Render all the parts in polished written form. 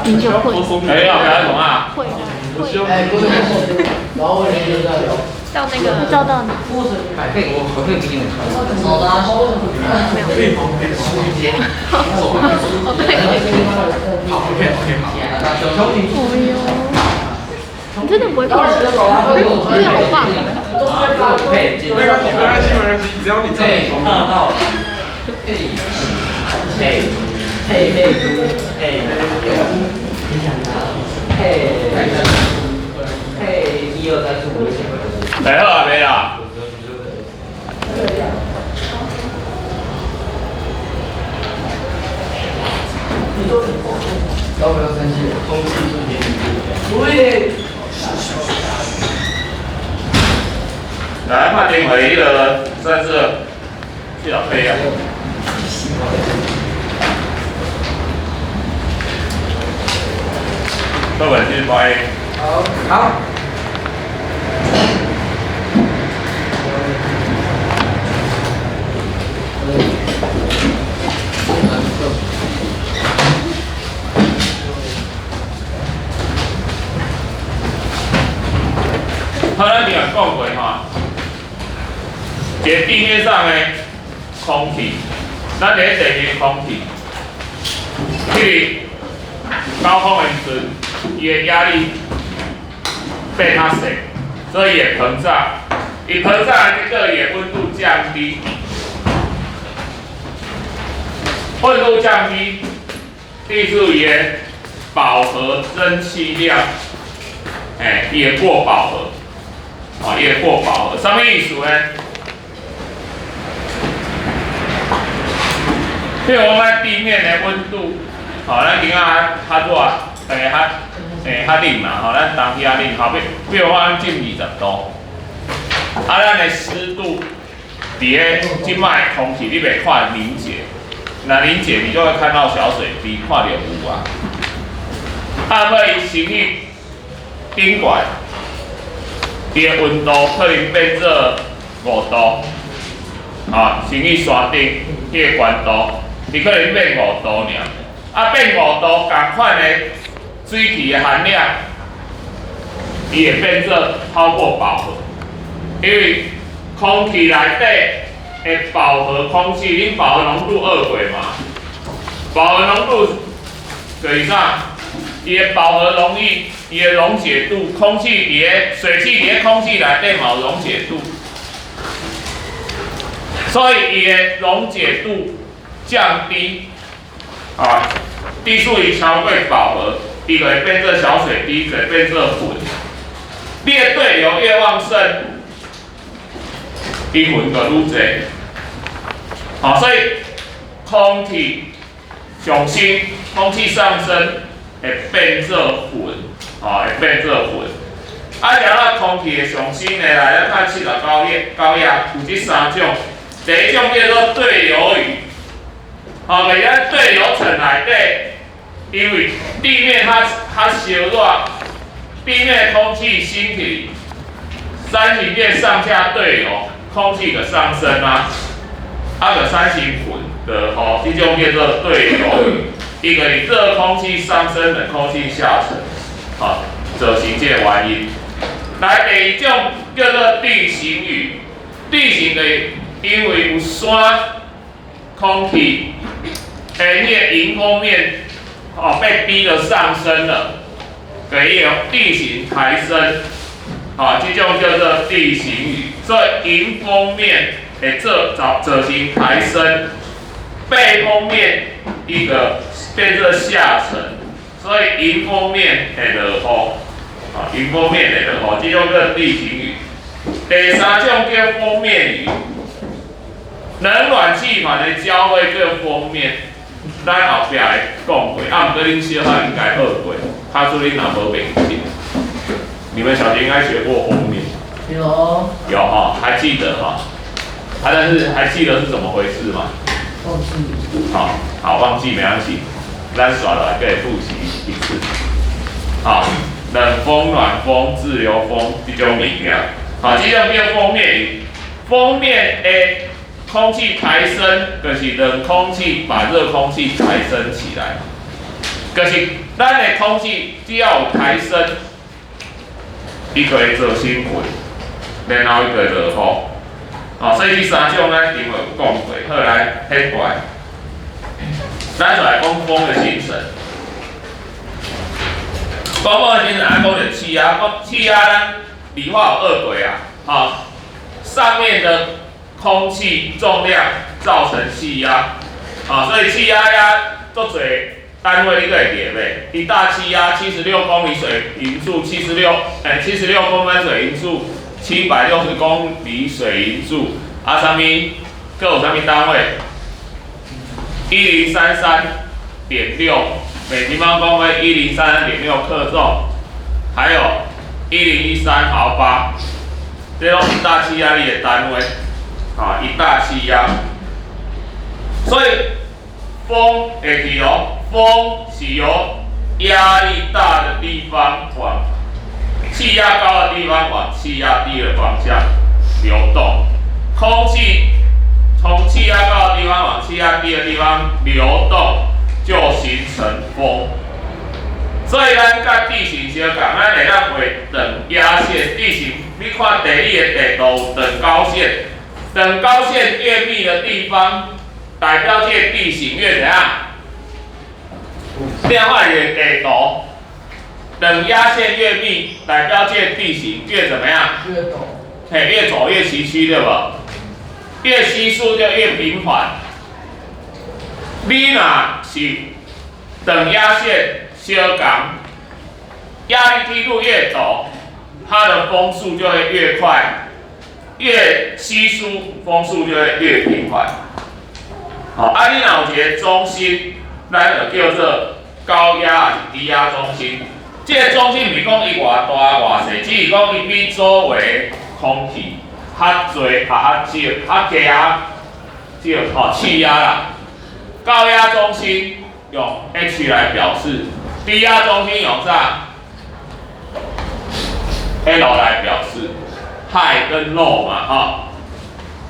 你就会哎，要不要懂啊？会啦，哎，不是，然后我就这样聊。到那个照到哪？百倍，我可以给你们看。好的。没有。可以旁边吃一点。好，可以。好，OK，小米。哦哟，你真的不会看？真的好棒！没关系，只要你这里看得到。一二三四五六七八九十。来好啊，没啦。要不要生气？空气是黏住。对。来，判定唯一的算是去老飞啊。课本去发 A。好。好，咱今日讲过哈，这地面上的空气，咱第一面空气，去高空的时阵，伊的压力变较小，所以伊会膨胀。伊膨胀，结果伊的温度降低，温度降低，地数伊的饱和蒸汽量，伊会过饱和。伊会过饱和，什么意思呢？譬如我们地面的温度，咱今仔较热，较冷嘛，咱当天较冷，比如说咱进20度，咱的湿度，伫个静脉空气你袂看凝结，那凝结你就会看到小水滴，看到有啊。要伊升去顶悬。伊的温度可能变做5度，升去山顶，迄个悬度，伊可能变5度尔。变5度，同款的水气的含量，伊会变做超过饱和，因为空气内底的饱和空气，恁饱和浓度2过嘛，饱和浓度就是啥？伊的饱和溶液，伊的溶解度，空气伫个水汽伫个空气内底嘛有溶解度，所以伊的溶解度降低，地数伊超过饱和，伊就会变做小水滴，就会变做粉。你的对流越旺盛，伊粉就愈多。所以空气上升，空气上升。会变做粉，会变做粉。然后空气的上升呢，来咱看7到9页，有这3种。第一种叫做对流雨，伫咱对流层内底，因为地面它烧热，地面空气升起，三型电上下对流，空气的上升个三型粉的这种叫做对流雨。一个以热空气上升，冷空气下沉，造成这个原因。来，第二种叫做地形雨，地形的因为有山，空气，那个迎风面，被逼得上升了，给有地形抬升，这种叫做地形雨。所以迎风面会造成抬升，背风面一个。变做下沉，所以迎风面会落雨，迎风面会落雨，这种叫地形雨。第3种叫锋面雨，冷暖气团的交汇叫锋面，咱后壁会讲过，毋过恁小孩应该学过，他说恁若无袂记。你们小学应该学过锋面。有还记得但是还记得是怎么回事吗？忘记。好，忘记没关系。咱耍来可以复习一次。冷风、暖风、自由风这种物件，这种叫锋面雨。锋面的空气抬升，就是冷空气把热空气抬升起来，就是咱的空气只要有抬升，伊就会做升温，然后伊就会落雨。哦，所以这三种咱定有讲过，好来迄块，咱就来讲风的形成。风的形成，咱讲着气压，气压咱理化有2轨啊，哦，上面的空气重量造成气压，啊，所以气压足多单位你都会记袂？一大气压76公里水银柱，76公分水银柱，760公里水银柱，啊，啥物？各有啥物单位？1033.6每平方公分，1033.6克重，还有1013毫巴，这都是一大气压力的单位，啊，一大气压。所以风会去哦，风是由压力大的地方往气压高的地方往气压低的方向流动，空气从气压高的地方往气压低的地方流动，就形成风。所以咱甲地形相共，咱会当画等压线。地形，你看地理的地图等高线，等高线越密的地方，代表这个地形越怎样？另外一个地图，等压线越密，代表这个地形越怎么样？越陡。嘿，越走越崎岖，对不？越稀疏就越平缓。你若是等压线相共，压力梯度越陡，它的风速就会越快；越稀疏，风速就会越平缓。好，啊，你若有一个中心，咱就叫做高压还是低压中心。这个中心唔是讲伊偌大偌细，只是讲伊比周围空气较侪、较少、气压啦。高压中心用 H 来表示，低压中心用啥 ？L 来表示 ，high 跟 low 嘛，哈。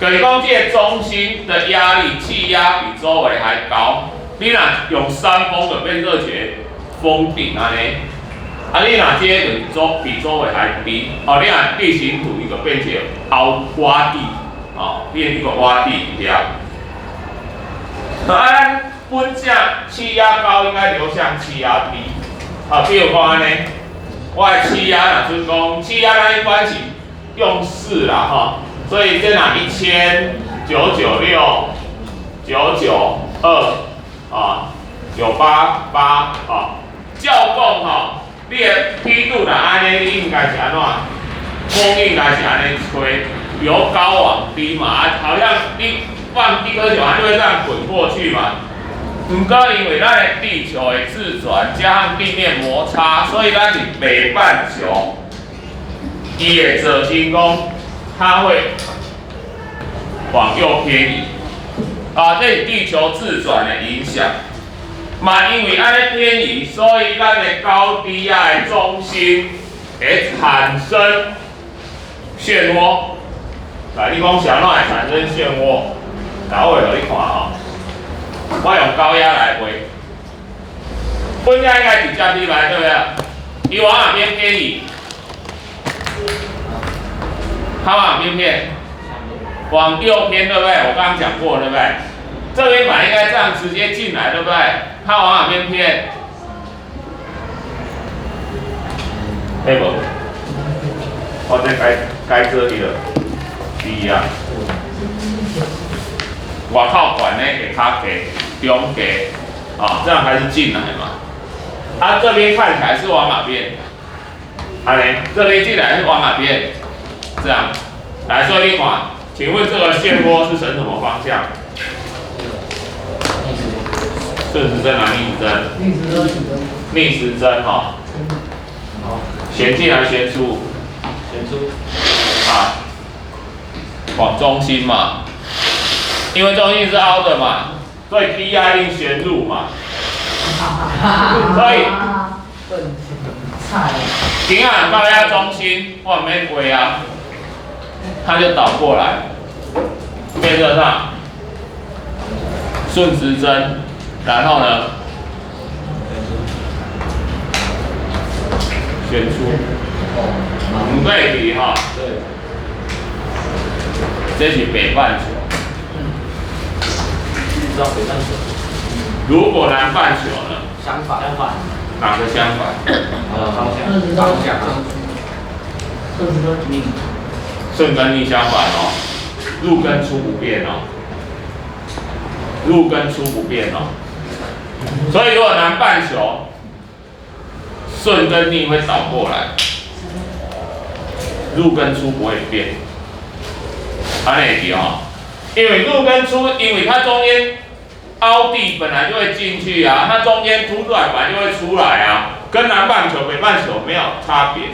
就是讲这个中心的压力，气压比周围还高。你若用山峰就变做一个峰顶安尼，啊，你若这个就比周围还低，哦，你若地形图伊就变成凹洼地，哦，变一个洼地遐。那咱本正气压高应该流向气压低，啊，比如讲安尼，我的气压若准讲气压咱一般是用4啦，哈，所以这哪10996、992啊，988啊，照讲吼，你的梯度若安尼，你应该是安怎？风应该是安尼吹，由高往低嘛，啊，好像你放一颗球，它就会这样滚过去嘛。不过因为咱的地球的自转加上地面摩擦，所以咱是北半球，伊的轴心讲，它会往右偏移。啊，这是地球自转的影响。嘛，因为安尼偏移，所以咱的高低压的中心会产生漩涡。来，你讲啥会产生漩涡？来，我给你看哦。我用高压来画，本压应该直接滴来，对不对？伊往哪边偏移？它往哪边偏？往右偏，对不对？我刚刚讲过，对不对？这边本来应该这样直接进来，对不对？它往哪边偏？对不？我这该这里了，低压。外靠管呢给它给中给啊，这样还是进来嘛。啊，这边看起来是往哪边？啊嘞，这边进来是往哪边？这样，来，所以你看，请问这个漩涡是呈什么方向？顺时针还是逆时针？逆时针哈。好，旋进还是旋出？旋出。啊，往中心嘛。因为中心是凹的嘛，所以低压力旋入嘛，所以平衡高压中心往面归啊，它就倒过来，变成上顺时针，然后呢选出，唔对题哈。对。这是北半球。知道北半球。如果南半球呢？相反。哪个相反？方向。逆。顺跟逆相反哦，入跟出不变哦，入跟出不变哦。所以如果南半球顺跟逆会倒过来，入跟出不会变。安内题哦，因为入跟出，因为它中间凹地本来就会进去啊，它中间凸出来本来就会出来啊，跟南半球、北半球没有差别。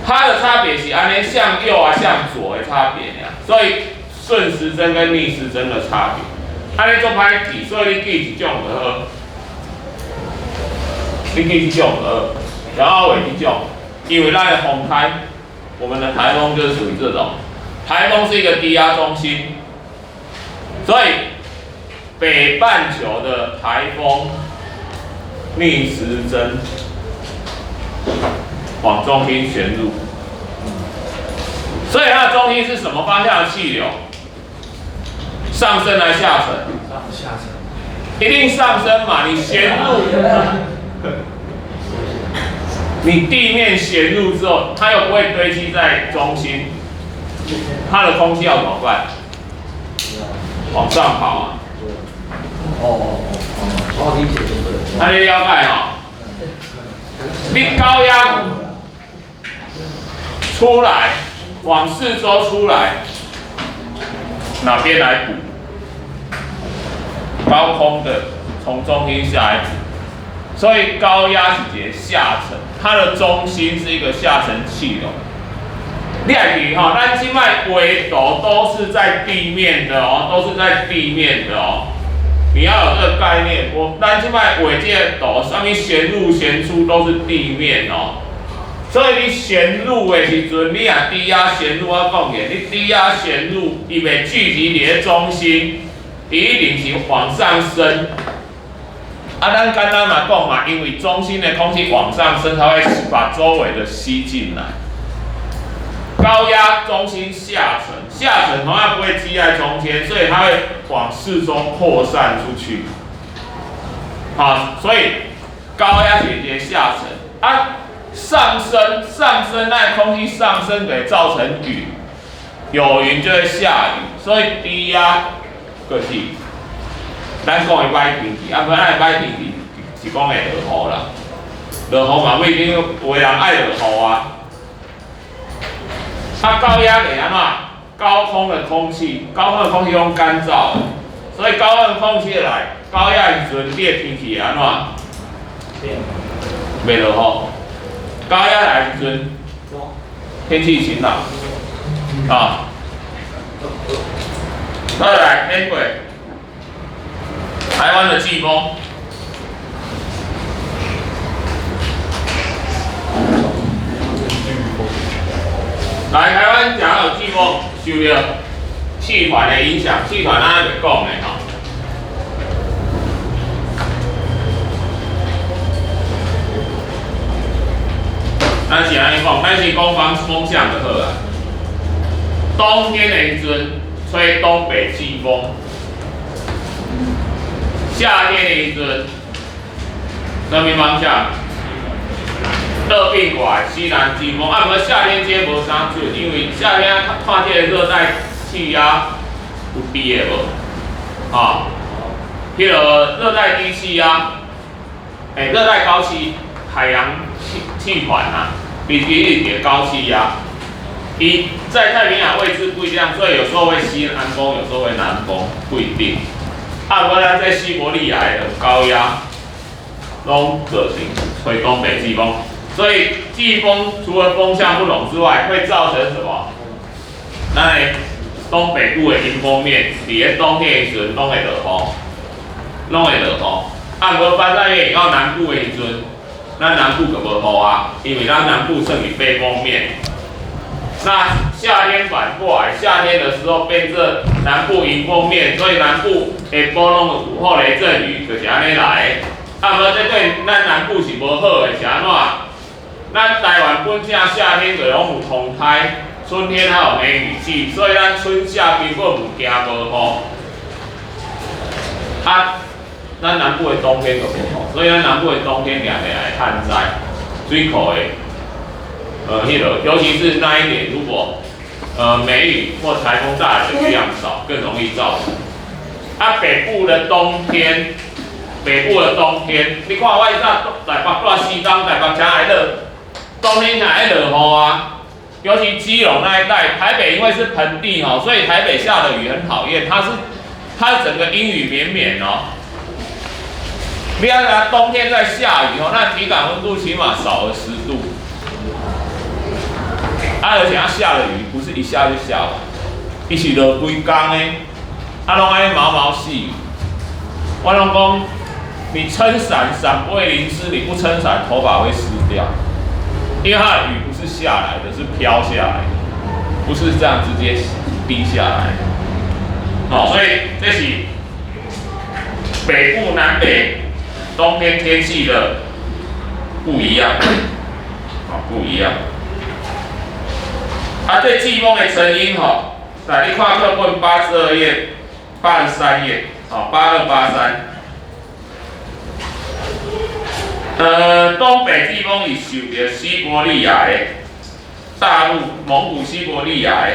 它的差别是安尼向右啊、向左的差别呀，所以顺时针跟逆时针的差别，安尼做歹记，所以你记一种就好，你记一种就好，然后为一种，因为咱的风台，我们的台风就是属于这种，台风是一个低压中心，所以北半球的台风逆时针往中心旋入，所以它的中心是什么方向的气流？上升还是下沉？下沉。一定上升嘛，你旋入，你地面旋入之后，它又不会堆积在中心，它的空气要怎么办？往上跑啊！理解就对了。那你了解哈？你高压出来，往四周出来，哪边来补？高空的从中心下来补，所以高压是一个下沉，它的中心是一个下沉气流。你还记哈，咱即卖纬度都是在地面的哦，都是在地面的哦。你要有这个概念，咱即卖纬这个度上面旋入旋出都是地面哦。所以你旋入的时阵，你啊低压旋入，我讲嘅，你低压旋入，伊袂聚集伫中心，伊一定是往上升。啊，咱刚刚嘛讲嘛，因为中心的空气往上升，它会把周围的吸进来。高压中心下沉，下沉同样不会积在中间，所以它会往四周扩散出去。好，所以高压是一个下沉啊。上升，那空气上升给造成雨，有云就会下雨，所以低压就是咱讲的歹天气，啊，不然咱的歹天气是讲的落雨啦，落雨嘛不一定有的人爱落雨啊。它高压给安怎？高空的空气用干燥的，所以高温的空气来，高压的时阵，你的天气安怎？袂落雨。高压来的时阵，天气晴朗啊。再来天轨，台湾的季风。来台湾假如有季风，受到气团的影响，气团咱袂讲的吼。咱是安尼讲，咱是讲风向就好啦。冬天的时阵吹东北季风，夏天的时阵什么方向？热并过来西南季风。啊，不过夏天接无啥准，因为夏天看这个热带气压有低的无？啊，迄个热带低气压，热带高气海洋气团啊，比一点高气压，伊在太平洋位置不一样，所以有时候会西南风，有时候会南风，不一定。啊，不过咱在西伯利亚的高压，拢就是吹东北季风，所以季风除了风向不拢之外，会造成什么？咱东北部的迎风面，伫咧冬天的时阵，拢会落雨，拢会落雨。啊，不过翻山越岭到南部的时阵，咱南部就无雨啊，因为咱南部算是背风面。那夏天反过来，夏天的时候变这南部迎风面，所以南部下晡拢有午后雷阵雨，就是安尼来的。啊，无这对咱南部是无好的，是安怎？咱台湾本正夏天就拢有风台，春天还有梅雨季，所以咱春夏根本有惊无雨。啊，咱南部的冬天就无雨，所以咱南部的冬天常常会旱灾，水库的尤其是那一年如果梅雨或台风大的雨量少，更容易造成。啊，北部的冬天，你看我以前台北住4天，台北才会热，冬天才会落雨啊。尤其基隆那一带，台北因为是盆地哦，所以台北下的雨很讨厌，它整个阴雨绵绵哦。你看它冬天在下雨哦，那体感温度起码少了10度。而且它下了雨，不是一下就下完，一起落规工呢，拢爱毛毛细雨。我拢讲，你撑伞，伞不会淋湿；你不撑伞，头发会湿掉。因为它的雨不是下来的，是飘下来的，不是这样直接滴下来的。哦，所以这是北部、南北冬天天气的不一样，不一样。对季风的成因来你看课本82页、83页，8283。东北季风是受到西伯利亚的大陆、蒙古西伯利亚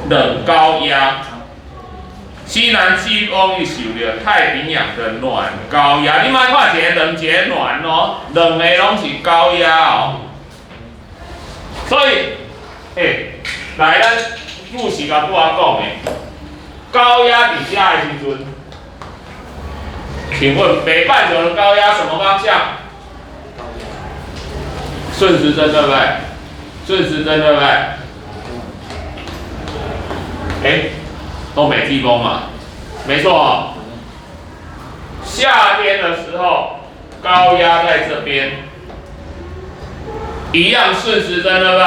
的冷高压，西南季风是受到太平洋的暖高压。你莫看一个冷一个暖哦，两个拢是高压哦。所以，来咱故事甲拄仔讲的，高压底下的时阵。请问北半球的高压什么方向？顺时针对不对？顺时针对不对？东北季风嘛，没错哦。夏天的时候，高压在这边，一样顺时针对不对？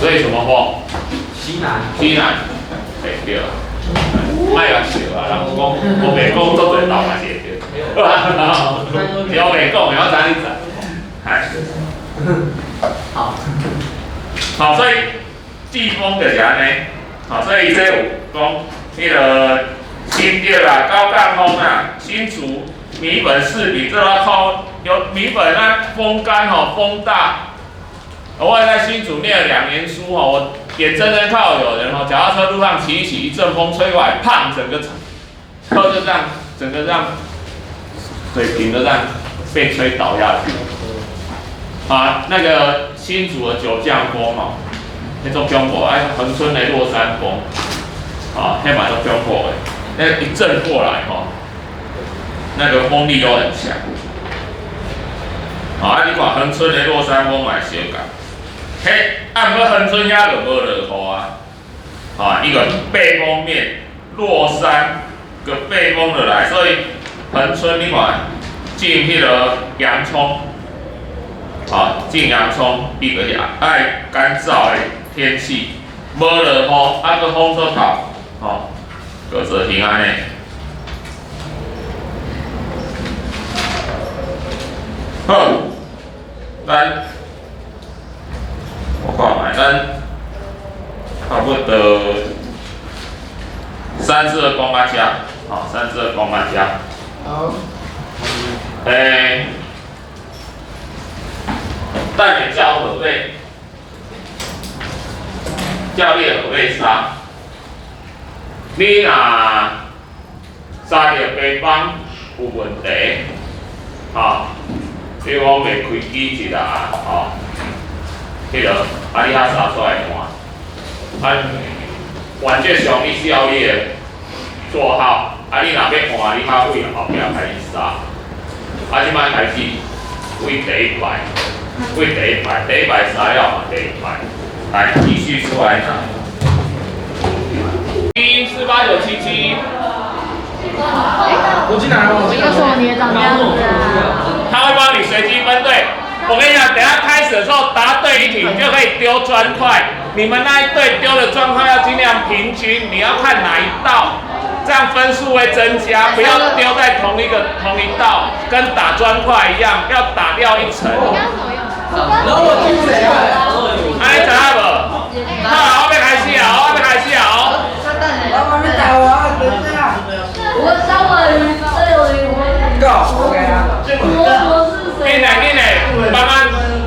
所以什么风？西南。西南，对了。卖个笑啊！人讲我袂讲做对道嘛是对，我袂讲，然后哪里讲？好，所以季风就是安尼，所以这有讲迄个新店啦、高干风啊、新竹、米粉、士比这个靠有米粉那风干风大。我也在新竹念了2年书我眼睁睁看有人脚踏车路上骑一骑，一阵风吹过来，砰，整个车就这样，整个这样水平的这样被吹倒下去。那个新竹的九降风那种中国恒春的落山风那蛮多中国的，那一阵过来那个风力都很强。你看恒春的落山风嘛小港。按过恒春遐就无落雨一个背风面落山个背风就来，所以恒春你看进迄个洋葱，进洋葱伊个是爱干燥的天气，无落雨，个风做透，个做平安的。好，咱。我看卖，咱差不多3次的讲到这，3次的讲到这。好。带你叫何谓？教练何谓杀？你若杀到北方有问题，比如讲袂开机一啦，迄个你遐杀出来看，原则上你需要你的做好，你若要看你较位后壁开始杀，即摆开始为第一排，第一排杀了嘛，第一排，来继续出来拿。1489771。我进来了，我进来了。为什么你也长这样子啊？他会帮你随机分队。我跟你讲，等一下开始的时候答对一题，你就可以丢砖块。你们那一队丢的砖块要尽量平均，你要看哪一道这样分数会增加，不要丢在同一道，跟打砖块一样，要打掉一层。然后我听谁啊？哎，知影无？好，我要开始啊，我要开始啊。我还没打完，等一下。我稍微Go OK 啊。进来，慢慢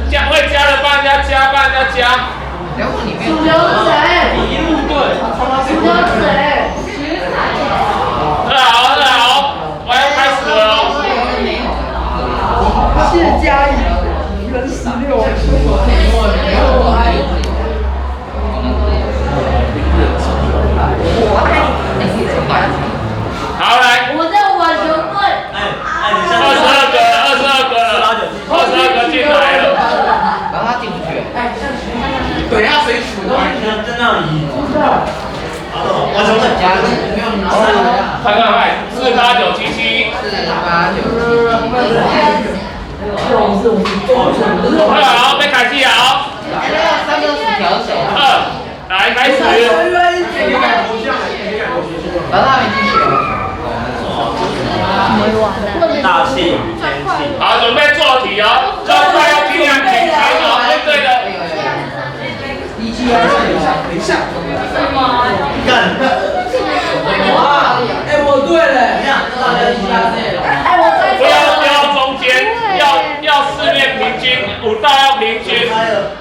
加，会加的帮人家加，帮人家加。主流是谁？主流是谁？很好，我要开始了哦。谢嘉怡跟好，来。我在网球队。 22个进来了。然后他进不去。对啊，谁数的？在那里。完成了。快，48977。好，要开始啊。来开始。大气与天气。好，准备做题哦，砖块要尽量平行哦，对的。等一下。干。哇，哎，我对了。不要丢中间，要四面平均，5道要平均。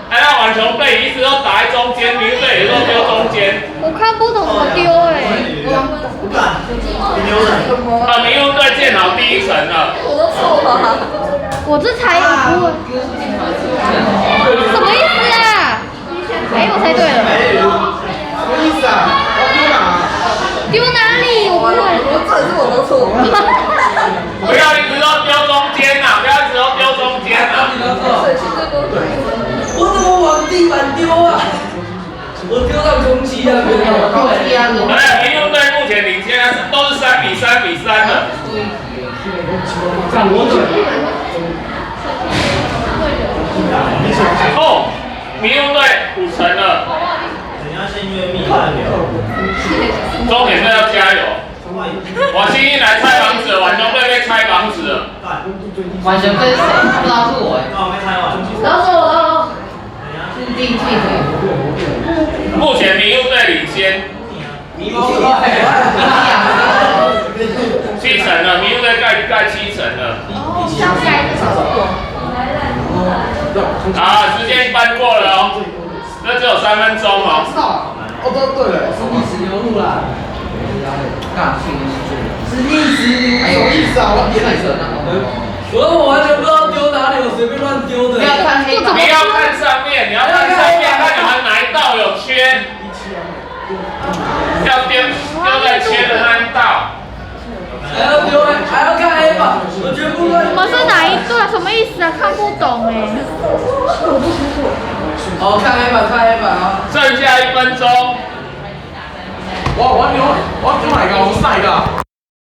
还要网球队一直都打在中间，民队也都丢中间。我看不懂怎么丢不敢。你丢人。民运队建好第1层了。我都错了。我这才1步。什么意思啊？哎，我猜对了。什么意思啊？我丢哪？丢哪里？我不会。这是我的错。不要一直都丢中间呐，不要一直都丢中间呐。我怎么往地板丢啊？我丢到空气啊！民运队目前领先都是3比3的。哦，民运队5层了。等一下先约密探聊。重点是要加油。我新一来拆房子，晚球队被拆房子了。完全跟谁？不知道是我哎。我没开完。然后我。目前民运队领先。7层了，民运队盖7层了。好，时间1半过了哦，这只有3分钟哦。哦，对了，是逆时流路啦。是逆时，什么意思啊？我点哪个？我完全不知道丢哪里，我随便乱丢的。不要看黑板。你要看上面，你要看上面，看你们哪一道有缺，要丢在缺的那一道。还要丢，还要看黑板，我全部乱。我们是哪一队？什么意思啊？看不懂哎。好，看黑板啊！剩下1分钟。我要丢哪个？我是哪一个？